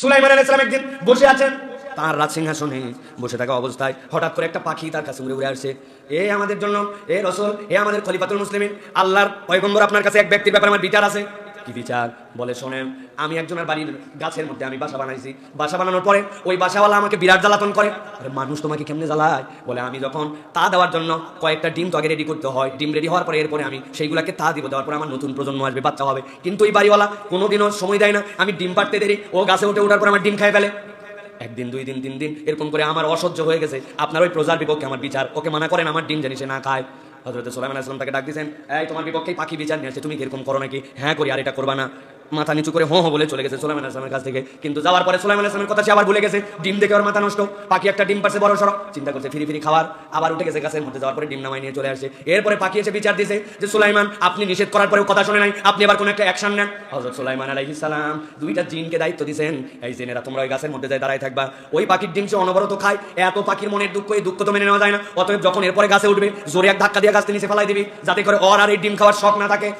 সুলাইমান আলাইহিস সালাম একদিন বসে আছেন তার রাজসিংহাসনে, বসে থাকা অবস্থায় হঠাৎ করে একটা পাখি তার কাছে উড়ে উড়ে আসছে। আমাদের জন্য, রাসূল, আমাদের খলিফাতুল মুসলিমিন, আল্লাহর পয়গম্বর, আপনার কাছে এক ব্যক্তির ব্যাপারে আমার বিচার আছে। কি বিচার? বলে শোনেন, আমি একজনের বাড়ির গাছের মধ্যে আমি বাসা বানাইছি। বাসা বানানোর পরে ওই বাসাওয়ালা আমাকে বিরাট জ্বালাতন করে। আরে মানুষ তোমাকে কেমনে জ্বালায়? বলে আমি যখন তা দেওয়ার জন্য কয়েকটা ডিম তো আগে রেডি করতে হয়, ডিম রেডি হওয়ার পরে এরপরে আমি সেইগুলাকে তা দিব, দেওয়ার পরে আমার নতুন প্রজন্ম আসবে, বাচ্চা হবে। কিন্তু ওই বাড়িওয়ালা কোনোদিনও সময় দেয় না, আমি ডিম পাড়তে দেরি, ও গাছে ওঠার পরে আমার ডিম খাই ফেলে। একদিন, 2 দিন, 3 দিন এরকম করে আমার অসহ্য হয়ে গেছে। আপনার ওই প্রজার বিপক্ষে আমার বিচার, ওকে মানা করেন আমার ডিম জানি সে না খায়। হযরত সুলাইমান আলাইহিস সালাম তাকে ডাক দিয়েছেন, এই তোমার বিপক্ষে পাখি বিচার নিয়ে আসছে, তুমি কি এরকম করো নাকি? হ্যাঁ করি। আর এটা করবা না? মাথা নিচু করে হো হো বলে চলে গেছে সুলাইমান আলাইহিস সালামের কাছ থেকে। কিন্তু যাওয়ার পরে সুলাইমান আলাইহিস সালামের কথা সে আবার ভুলে গেছে। ডিম দেখে ওর মাথা নষ্ট। পাখি একটা ডিম পারছে বড় সড়ো, চিন্তা করছে ফিরি ফিরি খাওয়ার, আবার উঠে গেছে গাছের মধ্যে। যাওয়ার পরে ডিম নামাই নিয়ে চলে আসে। এরপরে পাখি এসে বিচার দিয়েছে যে সুলাইমান, আপনি নিষেধ করার পরেও কথা শুনে নাই, আপনি আবার কোনো একটা অ্যাকশন নেন। হযরত সুলাইমান আলাইহিস সালাম 2টা জিনকে দায়িত্ব দিয়েছেন, এই জিনেরা তোমরা ওই গাছের মধ্যে যাই দাঁড়ায় থাকবা। ওই পাখির ডিম সে অনবরত খায়, এত পাখির মনের দুঃখ, এই দুঃখ তো মেনে নেওয়া যায় না। অতএব যখন এরপরে গাছে উঠবে, জোরে এক ধাক্কা দিয়ে গাছতে নিচে ফেলাই দিবি, যাতে করে ওর আর এই ডিম খাওয়ার শখ না থাকে।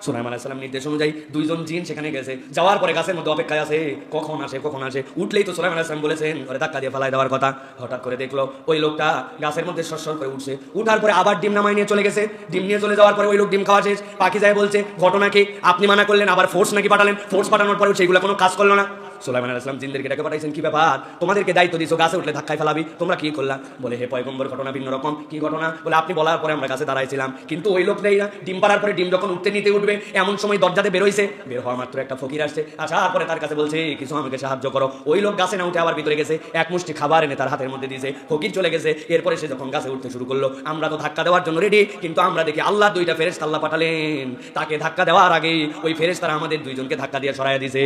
সুলাইমান আলাইহিস সালাম নির্দেশ অনুযায়ী 2 জন জিন সেখানে গেছে। যাওয়ার পরে গাছের মধ্যে অপেক্ষায় আছে, কখন আসে কখন আসে। উঠলেই তো সুলাইমান আলাইহিস সালাম বলেছেন ওরে ধাক্কা দিয়ে ফেলাই দেওয়ার কথা। হঠাৎ করে দেখলো ওই লোকটা গাছের মধ্যে সরসর করে উঠছে। উঠার পরে আবার ডিম নামাই নিয়ে চলে গেছে। ডিম নিয়ে চলে যাওয়ার পরে ওই লোক ডিম খাওয়া শেষ। পাখি যায় বলছে, ঘটনা কি? আপনি মানা করলেন, আবার ফোর্স নাকি পাঠালেন? ফোর্স পাঠানোর পরেও সেইগুলো কোনো কাজ করলো না। সুলাইমান আলাইহিস সালাম জিনদেরকে ডেকে পাঠাইছেন, কি ব্যাপার? তোমাদেরকে দায়িত্ব দিছো গাছে উঠলে ধাক্কায় ফেলাবি, তোমরা কি করলা? বলে হে পয়গম্বর, ঘটনা ভিন্ন রকম। কি ঘটনা? বলে আপনি বলার পরে আমরা গাছে দাঁড়াইছিলাম, কিন্তু ওই লোক নেই না। ডিম পাড়ার পরে ডিম যখন উঠতে নিতে উঠবে, এমন সময় দরজাতে বের হইছে। বের হওয়া মাত্র একটা ফকির আসছে। আসার পরে তার কাছে বলছে, কিছু আমাকে সাহায্য করো। ওই লোক গাছে না উঠে আবার ভিতরে গেছে, এক মুষ্টি খাবার এনে তার হাতের মধ্যে দিয়েছে। ফকির চলে গেছে। এরপরে সে যখন গাছে উঠতে শুরু করলো, আমরা তো ধাক্কা দেওয়ার জন্য রেডি, কিন্তু আমরা দেখি আল্লাহ 2টা ফেরেশতা আল্লাহ পাঠালেন। তাকে ধাক্কা দেওয়ার আগে ওই ফেরেশতারা আমাদের 2 জনকে ধাক্কা দিয়ে সরাইয়া দিয়েছে।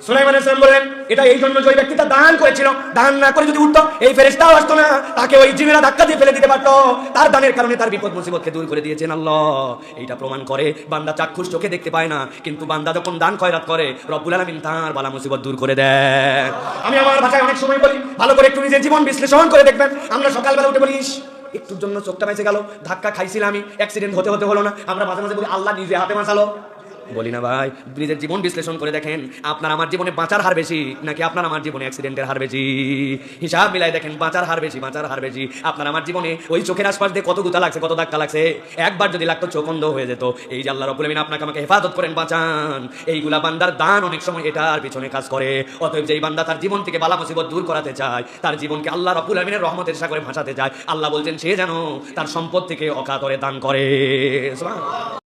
সুলাইমান আলাইহিস সালাম বলেন, এটা এই জন্য যে ব্যক্তিটা দান করেছিল, দান না করে যদি উঠতো, এই ফেরেশতাও আসতো না, তাকে ওই জিনেরা ধাক্কা দিয়ে ফেলে দিতে পারতো। তার দানের কারণে তার বিপদ মুসিবতকে দূর করে দিয়েছেন আল্লাহ। এইটা প্রমাণ করে বান্দা চাক্ষুষ চোখে দেখতে পায় না, কিন্তু বান্দা যখন দান খয়রাত করে, রব্বুল আলামিন তার বালা মুসিবত দূর করে দেন। আমি আমার ভাষায় অনেক সময় বলি, ভালো করে একটু নিজের জীবন বিশ্লেষণ করে দেখবেন। আমরা সকালবেলা উঠে বলিস, একটুর জন্য চোখটা বেঁচে গেল, ধাক্কা খাইছিলাম আমি, অ্যাক্সিডেন্ট হতে হলো না। আমরা মাঝে মাঝে বলি আল্লাহ নিজে হাতে বাঁচালো। বলি না ভাই, নিজের জীবন বিশ্লেষণ করে দেখেন, আপনার আমার জীবনে বাঁচার হার বেশি নাকি আপনার আমার জীবনে অ্যাক্সিডেন্টের হার বেশি? হিসাব মিলাই দেখেন, বাঁচার হার বেশি, বাঁচার হার বেশি। আপনার আমার জীবনে ওই চোখের আশপাশ দিয়ে কত গুতা লাগছে, কত ধাক্কা লাগছে। একবার যদি লাগতো চোখ অন্ধ হয়ে যেত। এই যে আল্লাহ রাব্বুল আমিন আপনাকে আমাকে হেফাজত করেন, বাঁচান, এইগুলা বান্দার দান অনেক সময় এটার পিছনে কাজ করে। অতএব যেই বান্দা তার জীবন থেকে বালা মুসিবত দূর করাতে চায়, তার জীবনকে আল্লাহ রাব্বুল আমিনের রহমতের সাগরে ভাসাতে চায়, আল্লাহ বলছেন সে যেন তার সম্পদ থেকে অকাতরে দান করে। সুবহানাল্লাহ।